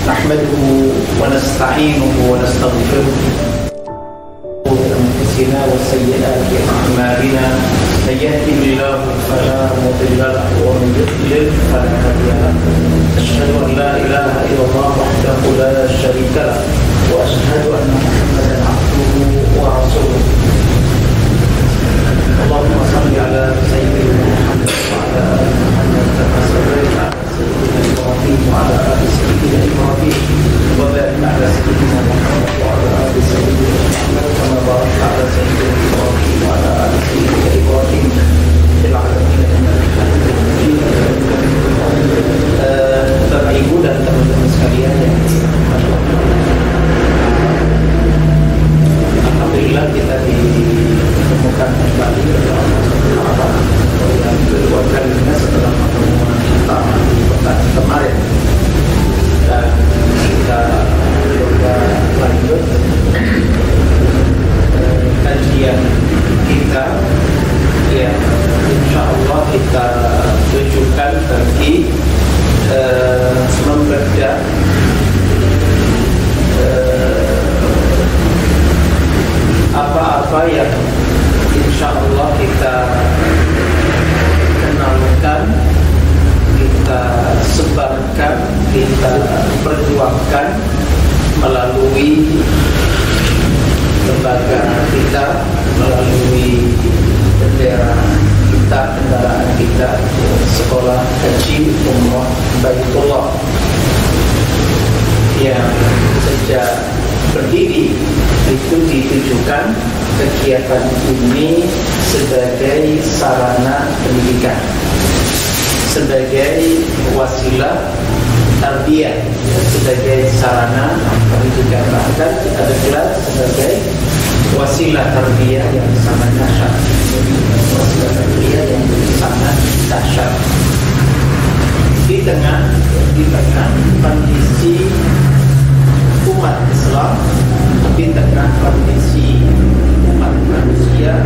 nahmaduhu wa nasta'inuhu wa nastaghfiruh wa anfusina wa sayyi'ati a'malina may yahdihillahu fala mudilla lahu wa may yudlil fala hadiya lahu asyhadu an la ilaha illallah wahdahu la syarika lahu wa asyhadu anna Muhammadan abduhu wa rasuluh. Allahumma salli ala sayyidina Muhammad wa ala ali Muhammad kama sallaita ala sayyidina Ibrahim wa ala ali sayyidina Ibrahim wa barik ala sayyidina Muhammad wa ala ali sayyidina Muhammad kama barakta ala sayyidina Ibrahim wa ala ali sayyidina Ibrahim fil alamin innaka Hamidum Majid. Bapak Ibu dan teman-teman sekalian yang alhamdulillah kita ditemukan kembali dalam yang kedua kalinya setelah pertemuan kita di pekan kemarin, dan kita coba lanjut kajian kita yang insya Allah kita tujukan bagi membedah apa-apa yang insya Allah kita kenalkan, kita sebarkan, kita perjuangkan melalui lembaga kita, melalui bendera kita, kendaraan kita, sekolah haji umrah Baitullah yang sejak berdiri itu ditujukan kegiatan ini sebagai sarana pendidikan, sebagai wasilah tarbiyah, sebagai sarana pendidikan, bahkan kita gelar sebagai wasilah tarbiyah yang sangat dahsyat, wasilah tarbiyah yang sangat dahsyat di tengah kondisi umat Islam, di tengah kondisi umat manusia,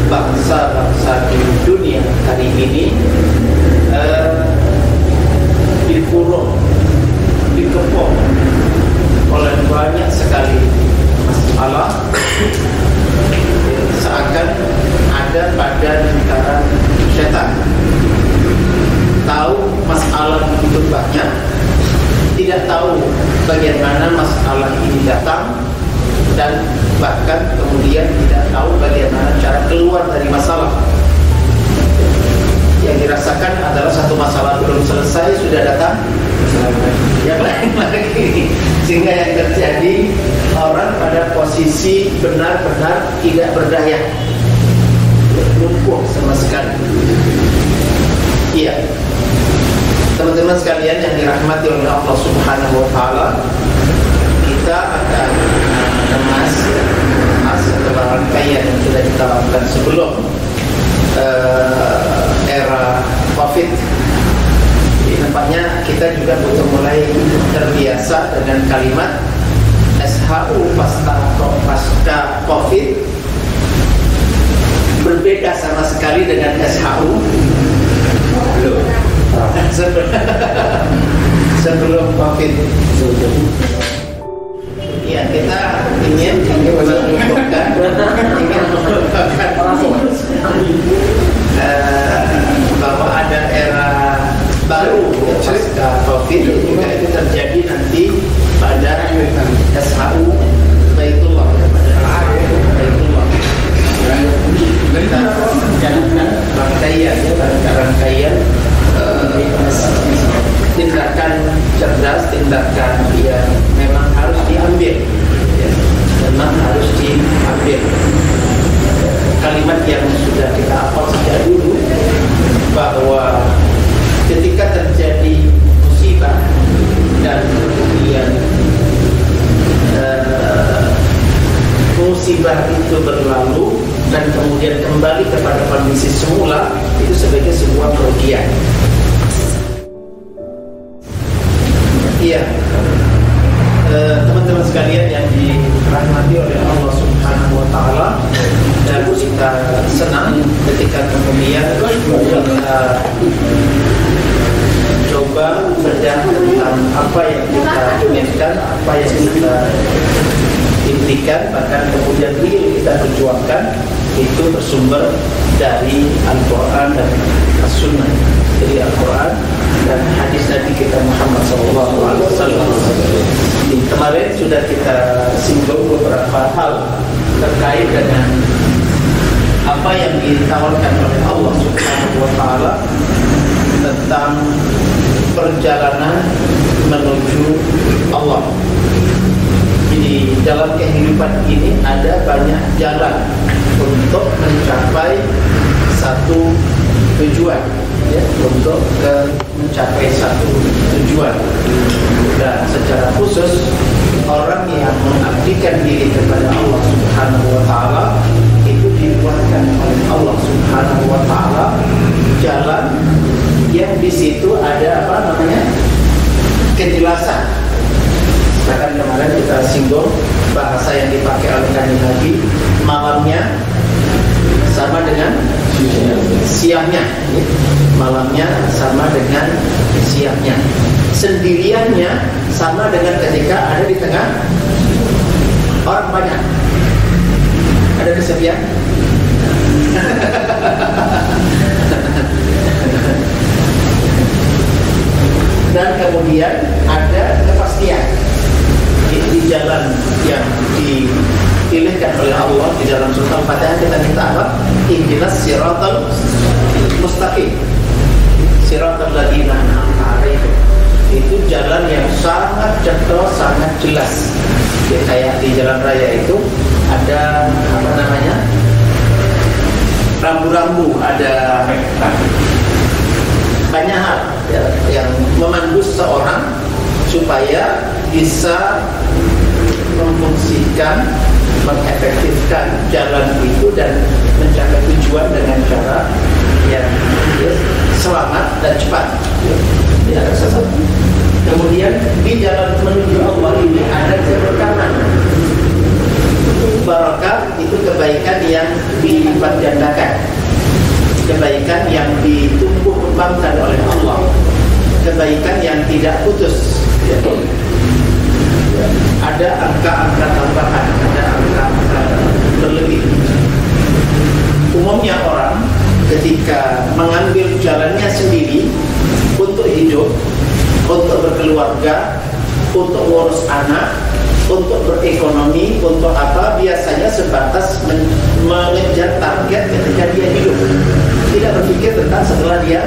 bangsa-bangsa di dunia hari ini dikurung, dikepung oleh banyak sekali masalah, seakan ada pada lingkaran setan. Tahu masalah begitu banyak, tidak tahu bagaimana masalah ini datang, dan bahkan kemudian tidak tahu bagaimana cara keluar dari masalah. Yang dirasakan adalah satu masalah belum selesai sudah datang yang lain lagi, sehingga yang terjadi orang pada posisi benar-benar tidak berdaya, lumpuh sama sekali. Iya, teman-teman sekalian yang dirahmati oleh Allah Subhanahu wa taala, kita akan emas setelah rangkaian yang sudah kita lakukan sebelum era Covid. Jadi nampaknya kita juga butuh mulai terbiasa dengan kalimat SHU pasca Covid, berbeda sama sekali dengan SHU sebelum Covid. Ya, kita ingin menunjukkan bahwa ada era baru pasca Covid, juga itu terjadi nanti pada SHU Baitullah, kita menjalankan rangkaian tindakan cerdas, tindakan yang memang harus diambil, memang harus diambil. Kalimat yang sudah kita hafal sejak dulu, bahwa ketika terjadi musibah dan kemudian musibah itu berlalu dan kemudian kembali kepada kondisi semula, itu sebagai sebuah kerugian. Iya, teman-teman sekalian yang dirahmati oleh Allah Subhanahu wa taala, dan kita senang ketika kemudian kita coba coba bedah tentang apa yang kita inginkan, apa yang kita impikan, bahkan kemudian real kita perjuangkan itu bersumber dari Al-Quran dan As-Sunnah. Jadi Al-Quran dan hadis Nabi kita Muhammad SAW. Kemarin sudah kita singgung beberapa hal terkait dengan apa yang ditawarkan oleh Allah Subhanahu wa Ta'ala tentang perjalanan menuju Allah. Jadi dalam kehidupan ini ada banyak jalan untuk mencapai satu tujuan, ya, untuk mencapai satu tujuan. Dan secara khusus orang yang mengabdikan diri kepada Allah Subhanahu wa Ta'ala itu dibuatkan oleh Allah Subhanahu wa Ta'ala jalan yang di situ ada apa namanya kejelasan. Bahkan kemarin kita singgung bahasa yang dipakai oleh Kanjeng Nabi, malamnya sama dengan siangnya, malamnya sama dengan siangnya, sendiriannya sama dengan ketika ada di tengah orang banyak, ada kesepian. Dan kemudian ada kepastian di jalan yang dipilihkan oleh Allah. Di dalam surah Al-Fatihah kita minta apa? Ihdinas siratal mustaqim, siratal ladzina an'amta 'alaihim. Itu jalan yang sangat jatuh, sangat jelas. Ya, kayak di jalan raya itu ada apa namanya? Rambu-rambu, ada banyak hal ya, yang memandu seseorang supaya bisa memfungsikan, mengefektifkan jalan itu dan mencapai tujuan dengan cara yang ya, selamat dan cepat. Tidak ada sesat. Kemudian di jalan menuju Allah ini ada keberkahan. Barakah itu kebaikan yang dilipat gandakan, kebaikan yang ditumbuh kembangkan oleh Allah, kebaikan yang tidak putus. Ada angka-angka tambahan, ada angka-angka berlebih. Umumnya orang ketika mengambil jalannya sendiri untuk hidup, untuk berkeluarga, untuk ngurus anak, untuk berekonomi, untuk apa, biasanya sebatas mengejar target ketika dia hidup, tidak berpikir tentang setelah dia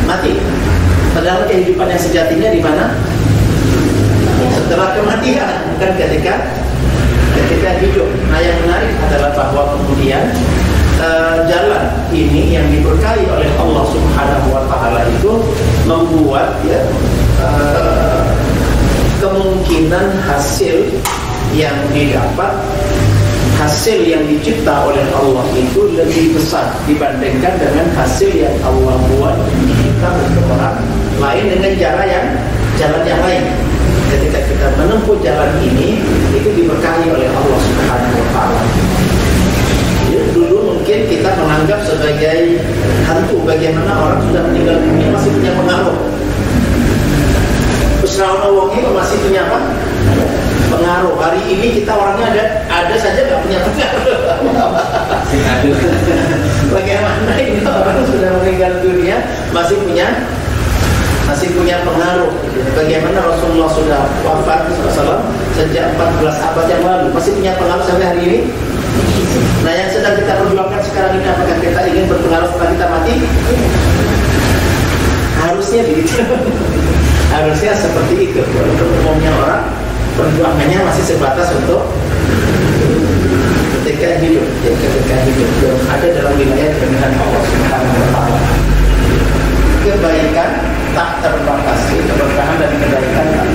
mati. Padahal kehidupan yang sejatinya di mana? Setelah kematian, bukan ketika hidup. Nah, yang menarik adalah bahwa kemudian jalan ini yang diberkahi oleh Allah Subhanahu wa Ta'ala itu membuat ya kemungkinan hasil yang didapat, hasil yang dicipta oleh Allah itu lebih besar dibandingkan dengan hasil yang Allah buat kita untuk orang lain dengan jalan yang lain. Ketika kita menempuh jalan ini, itu diberkahi oleh Allah Subhanahu wa Ta'ala. Ya, dulu mungkin kita menganggap sebagai hantu, bagaimana orang sudah meninggal dunia masih punya pengaruh. Usrawana wongi masih punya apa? Pengaruh. Hari ini kita orangnya ada saja nggak punya pengaruh. Bagaimana ini orang sudah meninggal dunia masih punya pengaruh. Bagaimana Rasulullah sudah wafat SAW sejak 14 abad yang lalu masih punya pengaruh sampai hari ini. Nah, yang sedang kita perjuangkan sekarang ini, apakah kita ingin berpengaruh setelah kita mati? Harusnya begitu. Harusnya seperti itu. Untuk umumnya orang perjuangannya masih sebatas untuk ketika hidup, ya, ketika hidup belum ada dalam wilayah kebenaran Allah Subhanahu wa Ta'ala. Kebaikan tak terbatasi, keberkahan dan kebaikan tak